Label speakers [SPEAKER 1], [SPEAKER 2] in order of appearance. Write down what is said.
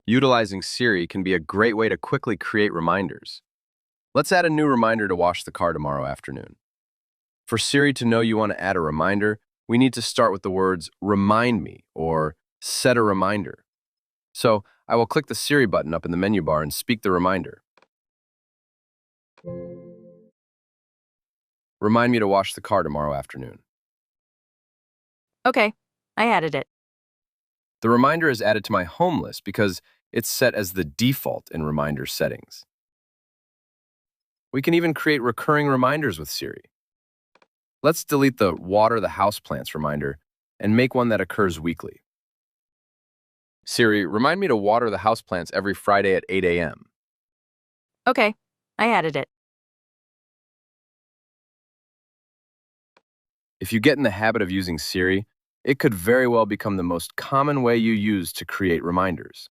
[SPEAKER 1] Utilizing Siri can be a great way to quickly create reminders. Let's add a new reminder to wash the car tomorrow afternoon. For Siri to know you want to add a reminder, we need to start with the words remind me or set a reminder. So I will click the Siri button up in the menu bar and speak the reminder. Remind me to wash the car tomorrow afternoon.
[SPEAKER 2] Okay, I added it.
[SPEAKER 1] The reminder is added to my home list because it's set as the default in reminder settings. We can even create recurring reminders with Siri. Let's delete the water the houseplants reminder and make one that occurs weekly. Siri, remind me to water the houseplants every Friday at 8 a.m.
[SPEAKER 2] Okay, I added it.
[SPEAKER 1] If you get in the habit of using Siri, it could very well become the most common way you use to create reminders.